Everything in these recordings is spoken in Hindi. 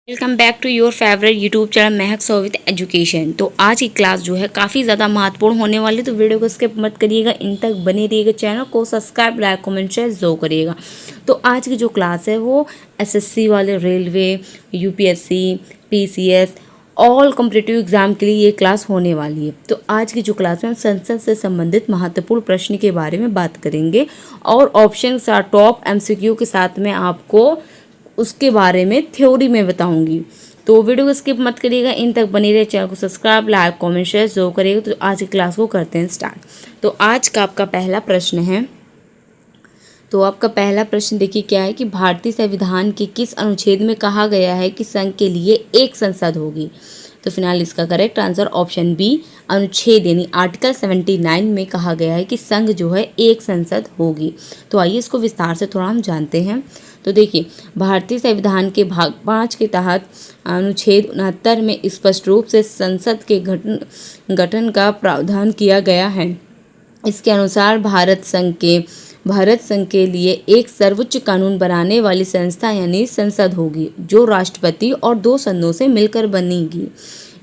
Welcome back to your favourite YouTube channel Mahak so with education. तो आज की क्लास जो है काफ़ी ज़्यादा महत्वपूर्ण होने वाली, तो वीडियो को स्किप मत करिएगा, इन तक बने रहिएगा, चैनल को सब्सक्राइब लाइक कमेंट शेयर जरूर करिएगा। तो आज की जो क्लास है वो एसएससी वाले, railway, UPSC, PCS all competitive exam के लिए ये क्लास होने वाली है। तो आज की जो क्लास में हम संसद से संबंधित महत्वपूर्ण प्रश्न के बारे में बात करेंगे और ऑप्शन टॉप एमसीक्यू के साथ में आपको उसके बारे में थ्योरी में बताऊंगी। तो वीडियो को स्किप मत करिएगा, इन तक बनी रहे, चैनल को सब्सक्राइब लाइक कमेंट शेयर जरूर करिएगा। तो आज की क्लास को करते हैं स्टार्ट। तो आज का आपका पहला प्रश्न है, तो आपका पहला प्रश्न देखिए क्या है कि भारतीय संविधान के किस अनुच्छेद में कहा गया है कि संघ के लिए एक संसद होगी। तो फिलहाल इसका करेक्ट आंसर ऑप्शन बी, अनुच्छेद यानी आर्टिकल 79 में कहा गया है कि संघ जो है एक संसद होगी। तो आइए इसको विस्तार से थोड़ा हम जानते हैं। तो देखिए, भारतीय संविधान के भाग 5 के तहत अनुच्छेद 69 में स्पष्ट रूप से संसद के गठन का प्रावधान किया गया है। इसके अनुसार भारत संघ के लिए एक सर्वोच्च कानून बनाने वाली संस्था यानी संसद होगी, जो राष्ट्रपति और 2 सदनों से मिलकर बनेगी।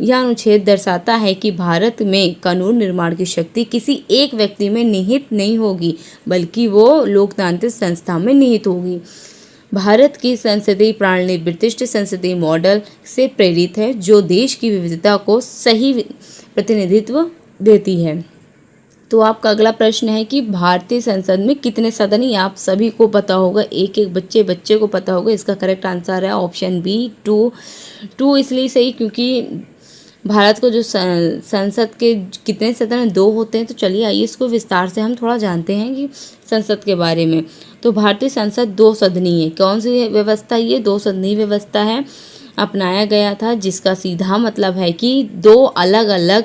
यह अनुच्छेद दर्शाता है कि भारत में कानून निर्माण की शक्ति किसी एक व्यक्ति में निहित नहीं होगी, बल्कि वो लोकतांत्रिक संस्था में निहित होगी। भारत की संसदीय प्रणाली ब्रिटिश संसदीय मॉडल से प्रेरित है, जो देश की विविधता को सही प्रतिनिधित्व देती है। तो आपका अगला प्रश्न है कि भारतीय संसद में कितने सदन, ये आप सभी को पता होगा, एक एक बच्चे को पता होगा। इसका करेक्ट आंसर है ऑप्शन बी, 2 इसलिए सही क्योंकि भारत को जो संसद के कितने सदन हैं, 2 होते हैं। तो चलिए आइए इसको विस्तार से हम थोड़ा जानते हैं कि संसद के बारे में। तो भारतीय संसद 2 सदनीय है। कौन सी व्यवस्था, ये 2 सदनीय व्यवस्था है अपनाया गया था, जिसका सीधा मतलब है कि 2 अलग अलग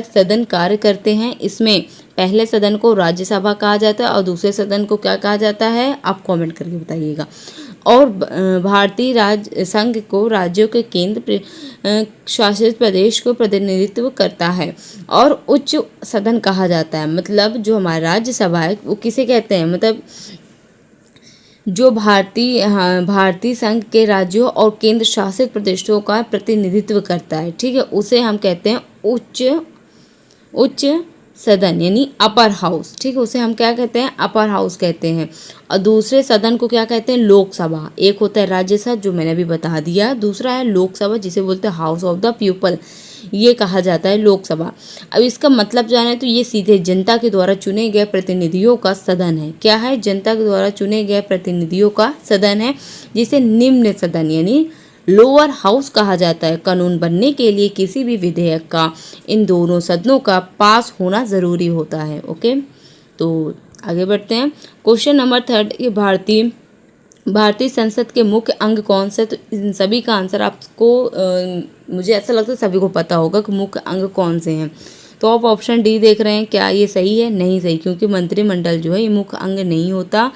सदन कार्य करते हैं। इसमें पहले सदन को राज्यसभा कहा जाता है और दूसरे सदन को क्या कहा जाता है, आप कमेंट करके बताइएगा। और भारतीय संघ को राज्यों के केंद्र शासित प्रदेश को प्रतिनिधित्व करता है और उच्च सदन कहा जाता है। मतलब जो हमारा राज्यसभा है वो किसे कहते हैं, मतलब जो भारतीय संघ के राज्यों और केंद्र शासित प्रदेशों का प्रतिनिधित्व करता है, ठीक है, उसे हम कहते हैं उच्च सदन यानी अपर हाउस, ठीक है, उसे हम क्या कहते हैं, अपर हाउस कहते हैं। और दूसरे सदन को क्या कहते हैं, लोकसभा। एक होता है राज्यसभा जो मैंने अभी बता दिया, दूसरा है लोकसभा जिसे बोलते हैं हाउस ऑफ द पीपल, ये कहा जाता है लोकसभा। अब इसका मतलब जाने तो ये सीधे जनता के द्वारा चुने गए प्रतिनिधियों का सदन है। क्या है, जनता के द्वारा चुने गए प्रतिनिधियों का सदन है, जिसे निम्न सदन यानी लोअर हाउस कहा जाता है। कानून बनने के लिए किसी भी विधेयक का इन दोनों सदनों का पास होना जरूरी होता है। ओके, तो आगे बढ़ते हैं। क्वेश्चन नंबर 3, ये भारतीय संसद के मुख्य अंग कौन से। तो इन सभी का आंसर आपको मुझे ऐसा लगता है सभी को पता होगा कि मुख्य अंग कौन से हैं। तो आप ऑप्शन डी देख रहे हैं, क्या ये सही है, नहीं सही, क्योंकि मंत्रिमंडल जो है ये मुख्य अंग नहीं होता,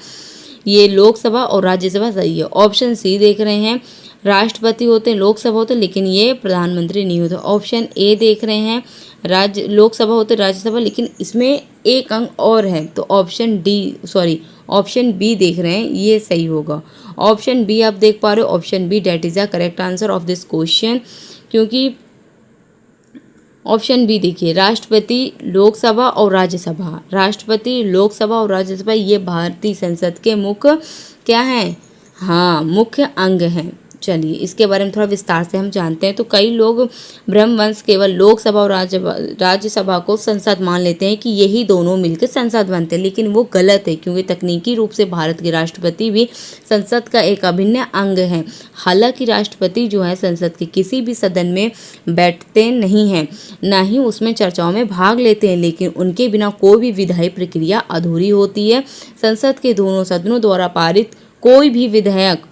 ये लोकसभा और राज्यसभा सही है। ऑप्शन सी देख रहे हैं, राष्ट्रपति होते हैं, लोकसभा होते हैं, लेकिन ये प्रधानमंत्री नहीं होते। ऑप्शन ए देख रहे हैं, लोकसभा होते राज्यसभा, लेकिन इसमें एक अंग और है। तो ऑप्शन बी देख रहे हैं, ये सही होगा। ऑप्शन बी आप देख पा रहे हो, option B that is the correct answer of this question, क्योंकि ऑप्शन बी देखिए, राष्ट्रपति लोकसभा और राज्यसभा ये भारतीय संसद के मुख्य क्या हैं, हाँ मुख्य अंग हैं। चलिए इसके बारे में थोड़ा विस्तार से हम जानते हैं। तो कई लोग ब्रह्मवंश केवल लोकसभा और राज्यसभा को संसद मान लेते हैं कि यही दोनों मिलकर संसद बनते हैं, लेकिन वो गलत है, क्योंकि तकनीकी रूप से भारत के राष्ट्रपति भी संसद का एक अभिन्न अंग है। हालांकि राष्ट्रपति जो है संसद के किसी भी सदन में बैठते नहीं हैं, ना ही उसमें चर्चाओं में भाग लेते हैं, लेकिन उनके बिना कोई भी विधायी प्रक्रिया अधूरी होती है। संसद के दोनों सदनों द्वारा पारित कोई भी विधेयक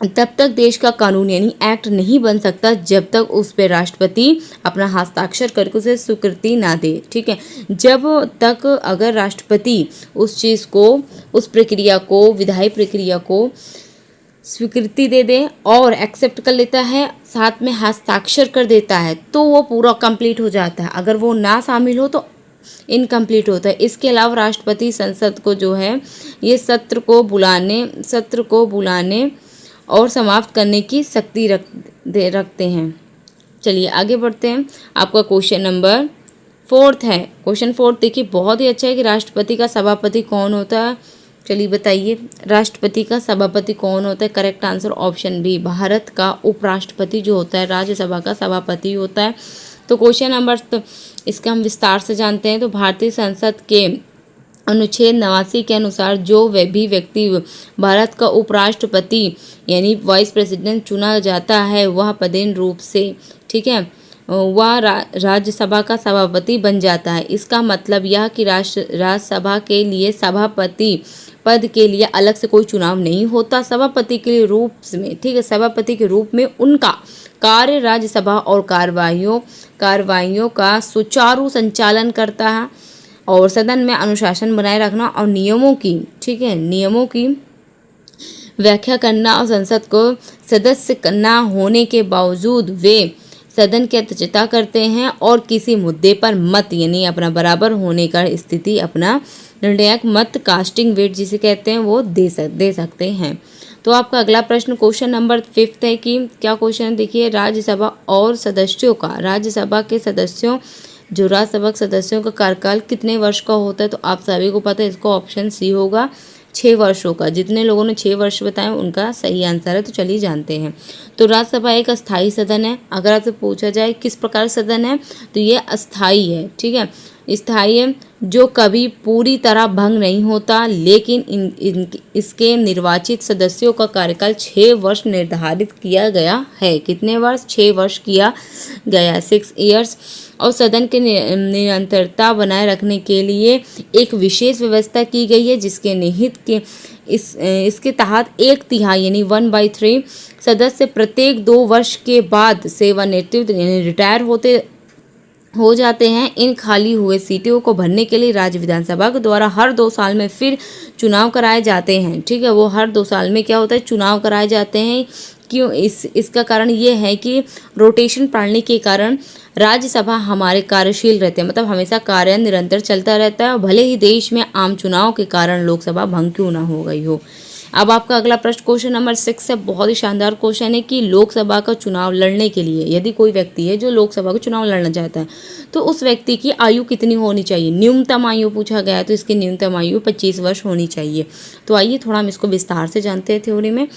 तब तक देश का कानून यानी एक्ट नहीं बन सकता जब तक उस पर राष्ट्रपति अपना हस्ताक्षर करके उसे स्वीकृति ना दे, ठीक है। जब तक अगर राष्ट्रपति उस चीज़ को, उस प्रक्रिया को, विधायी प्रक्रिया को स्वीकृति दे दे और एक्सेप्ट कर लेता है, साथ में हस्ताक्षर कर देता है, तो वो पूरा कंप्लीट हो जाता है। अगर वो ना शामिल हो तो इनकम्प्लीट होता है। इसके अलावा राष्ट्रपति संसद को जो है ये सत्र को बुलाने और समाप्त करने की शक्ति रखते हैं। चलिए आगे बढ़ते हैं। आपका क्वेश्चन नंबर 4 है। क्वेश्चन 4 देखिए बहुत ही अच्छा है कि राष्ट्रपति का सभापति कौन होता है। चलिए बताइए राष्ट्रपति का सभापति कौन होता है। Correct answer option B, Bharat का उपराष्ट्रपति जो होता है राज्यसभा का सभापति होता है। तो क्वेश्चन नंबर इसका हम विस्तार से जानते हैं। तो भारतीय संसद के अनुच्छेद 89 के अनुसार जो भी व्यक्ति भारत का उपराष्ट्रपति यानी वाइस प्रेसिडेंट चुना जाता है वह पदेन रूप से, ठीक है, वह राज्यसभा का सभापति बन जाता है। इसका मतलब यह कि राज्यसभा के लिए सभापति पद के लिए अलग से कोई चुनाव नहीं होता। सभापति के रूप में, ठीक है, सभापति के रूप में उनका कार्य राज्यसभा और कार्यवाहियों का सुचारू संचालन करता है और सदन में अनुशासन बनाए रखना और नियमों की, ठीक है, नियमों की व्याख्या करना और संसद को सदस्य न होने के बावजूद वे सदन की अध्यक्षता करते हैं और किसी मुद्दे पर मत यानी अपना बराबर होने का स्थिति अपना निर्णायक मत कास्टिंग वेट जिसे कहते हैं वो दे सकते हैं। तो आपका अगला प्रश्न क्वेश्चन नंबर 5 है कि क्या क्वेश्चन है देखिए राज्यसभा के सदस्यों जो राज्यसभा के सदस्यों का कार्यकाल कितने वर्ष का होता है। तो आप सभी को पता है इसको ऑप्शन सी होगा 6 वर्षों का। जितने लोगों ने 6 वर्ष बताए उनका सही आंसर है। तो चलिए जानते हैं। तो राज्यसभा एक अस्थायी सदन है। अगर आपसे पूछा जाए किस प्रकार सदन है तो ये अस्थायी है, ठीक है, स्थायी है जो कभी पूरी तरह भंग नहीं होता, लेकिन इसके निर्वाचित सदस्यों का कार्यकाल 6 वर्ष निर्धारित किया गया है। कितने वर्ष? 6 वर्ष किया गया, 6 ईयर्स। और सदन के निरंतरता बनाए रखने के लिए एक विशेष व्यवस्था की गई है जिसके निहित के इसके तहत 1/3 यानी 1/3 सदस्य प्रत्येक 2 वर्ष के बाद सेवानिवृत्त यानी रिटायर हो जाते हैं। इन खाली हुए सीटों को भरने के लिए राज्य विधानसभा के द्वारा हर 2 साल में फिर चुनाव कराए जाते हैं, ठीक है, वो हर 2 साल में क्या होता है चुनाव कराए जाते हैं। क्यों? इसका कारण ये है कि रोटेशन प्रणाली के कारण राज्यसभा हमारे कार्यशील रहते हैं, मतलब हमेशा कार्य निरंतर चलता रहता है, भले ही देश में आम चुनाव के कारण लोकसभा भंग क्यों ना हो गई हो। अब आपका अगला प्रश्न क्वेश्चन नंबर 6 है। बहुत ही शानदार क्वेश्चन है कि लोकसभा का चुनाव लड़ने के लिए यदि कोई व्यक्ति है जो लोकसभा का चुनाव लड़ना चाहता है तो उस व्यक्ति की आयु कितनी होनी चाहिए। न्यूनतम आयु पूछा गया है तो इसकी न्यूनतम आयु 25 वर्ष होनी चाहिए। तो आइए थोड़ा हम इसको विस्तार से जानते हैं थ्योरी में।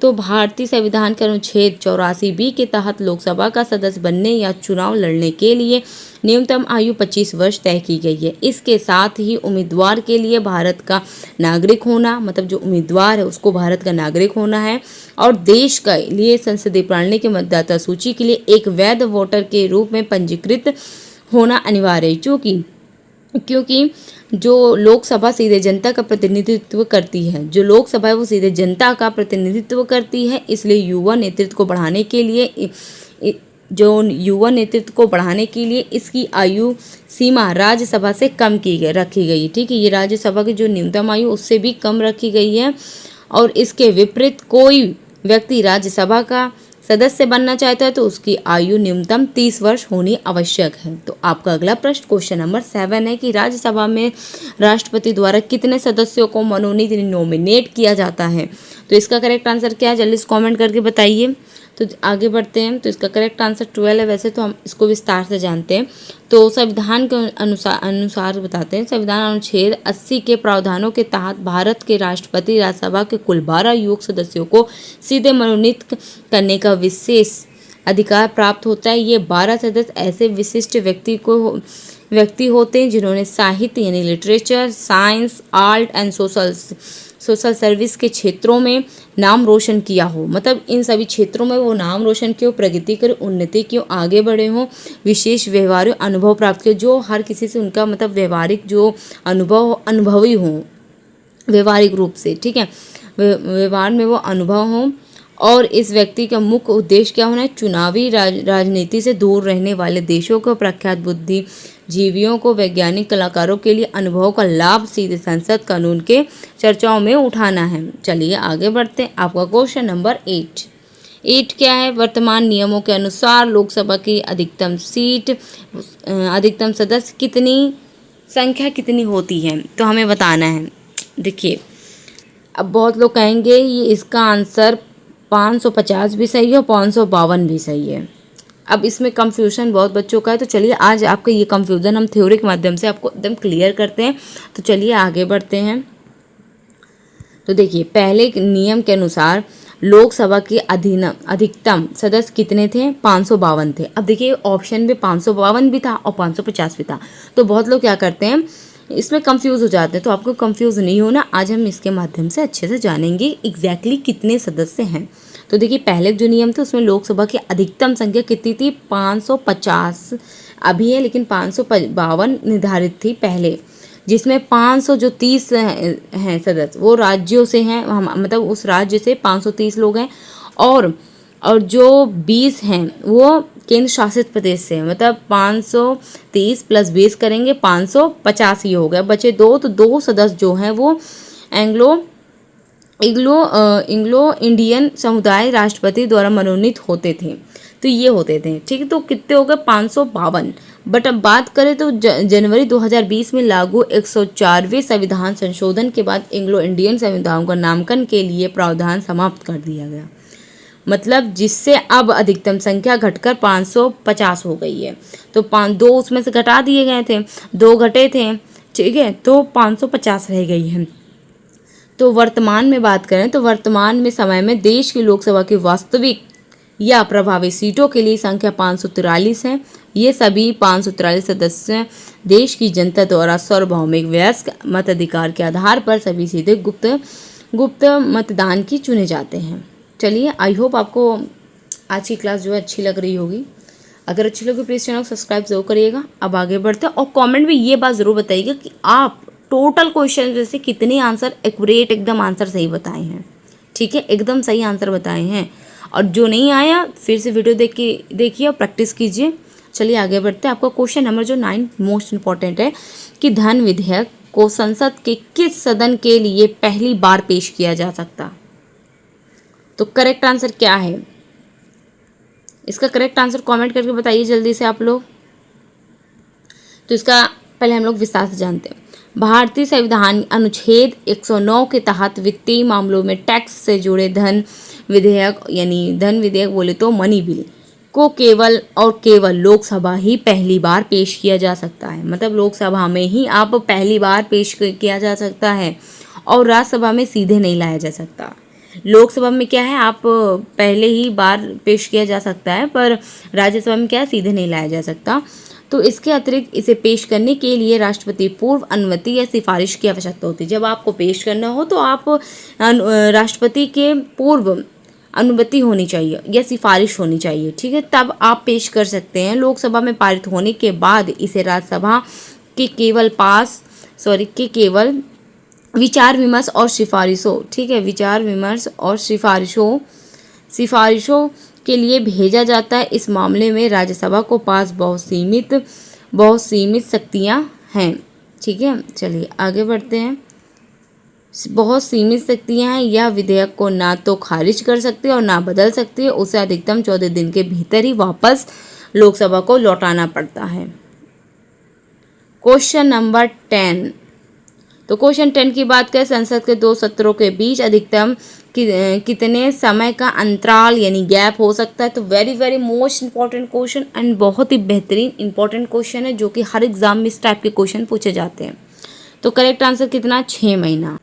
तो भारतीय संविधान के अनुच्छेद 84B के तहत लोकसभा का सदस्य बनने या चुनाव लड़ने के लिए न्यूनतम आयु 25 वर्ष तय की गई है। इसके साथ ही उम्मीदवार के लिए भारत का नागरिक होना, मतलब जो उम्मीदवार है उसको भारत का नागरिक होना है और देश के लिए संसदीय प्रणाली के मतदाता सूची के लिए एक वैध वोटर के रूप में पंजीकृत होना अनिवार्य है। क्योंकि जो लोकसभा सीधे जनता का प्रतिनिधित्व करती है, जो लोकसभा है वो सीधे जनता का प्रतिनिधित्व करती है, इसलिए युवा नेतृत्व को बढ़ाने के लिए इसकी आयु सीमा राज्यसभा से कम रखी गई, ठीक है। ये राज्यसभा की जो न्यूनतम आयु उससे भी कम रखी गई है और इसके विपरीत कोई व्यक्ति राज्यसभा का सदस्य बनना चाहता है तो उसकी आयु न्यूनतम 30 वर्ष होनी आवश्यक है। तो आपका अगला प्रश्न क्वेश्चन नंबर 7 है कि राज्यसभा में राष्ट्रपति द्वारा कितने सदस्यों को मनोनीत नॉमिनेट किया जाता है। तो इसका करेक्ट आंसर क्या है जल्दी से कमेंट करके बताइए। तो आगे बढ़ते हैं। तो इसका करेक्ट आंसर 12 है, वैसे तो हम इसको विस्तार से जानते हैं। तो संविधान के अनुसार बताते हैं। संविधान अनुच्छेद 80 के प्रावधानों के तहत भारत के राष्ट्रपति राज्यसभा के कुल 12 योग्य सदस्यों को सीधे मनोनीत करने का विशेष अधिकार प्राप्त होता है। ये 12 सदस्य ऐसे विशिष्ट व्यक्ति होते हैं जिन्होंने साहित्य यानी literature, science, art and social service के क्षेत्रों में नाम रोशन किया हो, मतलब इन सभी क्षेत्रों में वो नाम रोशन किए, प्रगति करे, उन्नति की, आगे बढ़े हों, विशेष व्यवहारिक अनुभव प्राप्त किए, जो हर किसी से उनका मतलब व्यवहारिक जो अनुभवी हों व्यवहारिक रूप से, ठीक है, व्यवहार में वो अनुभव हों। और इस व्यक्ति का मुख्य उद्देश्य क्या होना है, चुनावी राजनीति से दूर रहने वाले देशों को, प्रख्यात बुद्धिजीवियों को, वैज्ञानिक कलाकारों के लिए अनुभव का लाभ सीधे संसद कानून के चर्चाओं में उठाना है। चलिए आगे बढ़ते हैं। आपका क्वेश्चन नंबर 8 क्या है, वर्तमान नियमों के अनुसार लोकसभा की अधिकतम सदस्य कितनी संख्या कितनी होती है, तो हमें बताना है। देखिए, अब बहुत लोग कहेंगे ये इसका आंसर 550 भी सही है और 552 भी सही है। अब इसमें कंफ्यूजन बहुत बच्चों का है, तो चलिए आज आपका ये कंफ्यूजन हम थ्योरी के माध्यम से आपको एकदम क्लियर करते हैं। तो चलिए आगे बढ़ते हैं। तो देखिए, पहले नियम के अनुसार लोकसभा के अधिकतम सदस्य कितने थे? 552 थे। अब देखिए, ऑप्शन में 552 भी था और 550 भी था। तो बहुत लोग क्या करते हैं, इसमें कंफ्यूज हो जाते हैं। तो आपको कंफ्यूज नहीं होना, आज हम इसके माध्यम से अच्छे से जानेंगे एग्जैक्टली कितने सदस्य हैं। तो देखिए, पहले जो नियम थे उसमें लोकसभा की अधिकतम संख्या कितनी थी? 550 अभी है, लेकिन 552 निर्धारित थी पहले, जिसमें 500 जो 30 हैं सदस्य वो राज्यों से हैं, हम मतलब उस राज्य से 530 लोग हैं, और जो 20 हैं वो केंद्र शासित प्रदेश से हैं। मतलब 530 प्लस 20 करेंगे 550 ही हो गया। बचे दो, तो दो सदस्य जो हैं वो इंग्लो इंडियन समुदाय राष्ट्रपति द्वारा मनोनीत होते थे। तो ये होते थे, ठीक है। तो कितने हो गए? 552। बट अब बात करें तो जनवरी 2020 में लागू 104वें संविधान संशोधन के बाद एंग्लो इंडियन संविधान का नामकरण के लिए प्रावधान समाप्त कर दिया गया। मतलब जिससे अब अधिकतम संख्या घटकर 550 हो गई है। तो दो उसमें से घटा दिए गए थे, दो घटे थे, ठीक है, तो 550 रह गई है। तो वर्तमान में बात करें तो वर्तमान में समय में देश की लोकसभा की वास्तविक या प्रभावी सीटों के लिए संख्या 543 है। ये सभी 543 सदस्य देश की जनता द्वारा सार्वभौमिक वयस्क मताधिकार के आधार पर सभी सीधे गुप्त मतदान की चुने जाते हैं। चलिए, आई होप आपको आज की क्लास जो है अच्छी लग रही होगी। अगर अच्छी लगी प्लीज़ चैनल को सब्सक्राइब जरूर करिएगा। अब आगे बढ़ते हैं, और कमेंट में ये बात ज़रूर बताइएगा कि आप टोटल क्वेश्चन जैसे कितने आंसर एक्यूरेट एकदम आंसर सही बताए हैं, ठीक है, एकदम सही आंसर बताए हैं। और जो नहीं आया फिर से वीडियो देखिए और प्रैक्टिस कीजिए। चलिए आगे बढ़ते हैं। आपका क्वेश्चन नंबर जो 9 मोस्ट इंपॉर्टेंट है कि धन विधेयक को संसद के किस सदन के लिए पहली बार पेश किया जा सकता? तो करेक्ट आंसर क्या है? इसका करेक्ट आंसर कमेंट करके बताइए जल्दी से आप लोग। तो इसका पहले हम लोग विस्तार से जानते हैं। भारतीय संविधान अनुच्छेद 109 के तहत वित्तीय मामलों में टैक्स से जुड़े धन विधेयक, यानी धन विधेयक बोले तो मनी बिल, को केवल और केवल लोकसभा ही पहली बार पेश किया जा सकता है। मतलब लोकसभा में ही आप पहली बार पेश किया जा सकता है और राज्यसभा में सीधे नहीं लाया जा सकता। लोकसभा में क्या है, आप पहले ही बार पेश किया जा सकता है, पर राज्यसभा में क्या है, सीधे नहीं लाया जा सकता। तो इसके अतिरिक्त इसे पेश करने के लिए राष्ट्रपति पूर्व अनुमति या सिफारिश की आवश्यकता होती है। जब आपको पेश करना हो तो आप राष्ट्रपति के पूर्व अनुमति होनी चाहिए या सिफारिश होनी चाहिए, ठीक है, तब आप पेश कर सकते हैं। लोकसभा में पारित होने के बाद इसे राज्यसभा के केवल विचार विमर्श और सिफारिशों, ठीक है, विचार विमर्श और सिफारिशों के लिए भेजा जाता है। इस मामले में राज्यसभा को पास बहुत सीमित शक्तियां हैं, ठीक है। चलिए आगे बढ़ते हैं। बहुत सीमित शक्तियां हैं। यह विधेयक को ना तो खारिज कर सकती है और ना बदल सकती है। उसे अधिकतम 14 दिन के भीतर ही वापस लोकसभा को लौटाना पड़ता है। Question number 10। तो क्वेश्चन 10 की बात करें, संसद के 2 सत्रों के बीच अधिकतम कितने समय का अंतराल यानी गैप हो सकता है? तो very most important question and बहुत ही बेहतरीन इंपॉर्टेंट क्वेश्चन है, जो कि हर एग्जाम में इस टाइप के क्वेश्चन पूछे जाते हैं। तो करेक्ट आंसर कितना? 6 महीना।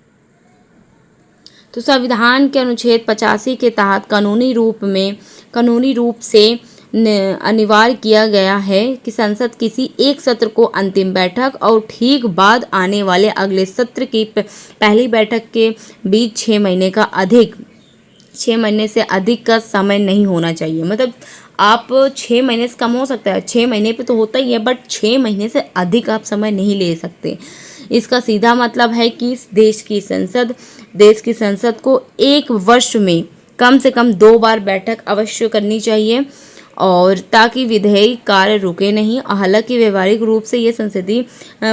तो संविधान के अनुच्छेद 85 के तहत कानूनी रूप से अनिवार्य किया गया है कि संसद किसी एक सत्र को अंतिम बैठक और ठीक बाद आने वाले अगले सत्र की पहली बैठक के बीच 6 महीने से अधिक का समय नहीं होना चाहिए। मतलब आप 6 महीने से कम हो सकता है, 6 महीने पे तो होता ही है, बट 6 महीने से अधिक आप समय नहीं ले सकते। इसका सीधा मतलब है कि देश की संसद को एक वर्ष में कम से कम 2 बार बैठक अवश्य करनी चाहिए और ताकि विधायी कार्य रुके नहीं। हालांकि व्यवहारिक रूप से ये संसदीय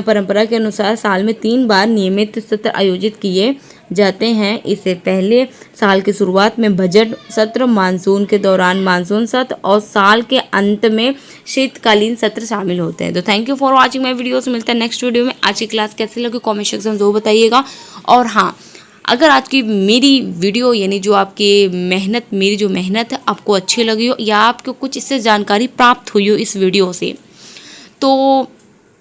परंपरा के अनुसार साल में 3 बार नियमित सत्र आयोजित किए जाते हैं। इससे पहले साल की शुरुआत में बजट सत्र, मानसून के दौरान मानसून सत्र और साल के अंत में शीतकालीन सत्र शामिल होते हैं। तो thank you for watching my videos. मिलता है नेक्स्ट वीडियो में। आज की क्लास कैसी लगी कॉमेंट सेक्शन में जरूर बताइएगा। और हाँ, अगर आज की मेरी वीडियो यानी जो आपकी मेरी जो मेहनत है आपको अच्छी लगी हो या आपको कुछ इससे जानकारी प्राप्त हुई हो इस वीडियो से, तो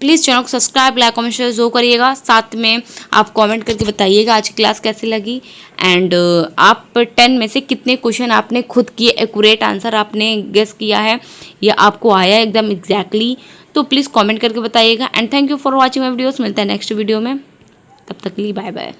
प्लीज़ चैनल को सब्सक्राइब, लाइक, कमेंट, शेयर जरूर करिएगा। साथ में आप कमेंट करके बताइएगा आज की क्लास कैसी लगी। एंड आप 10 में से कितने क्वेश्चन आपने खुद किए, एक्यूरेट आंसर आपने गेस किया है या आपको आया एकदम एग्जैक्टली, तो प्लीज़ कमेंट करके बताइएगा। And thank you for watching my videos. मिलता है नेक्स्ट वीडियो में, तब तक के लिए बाय बाय।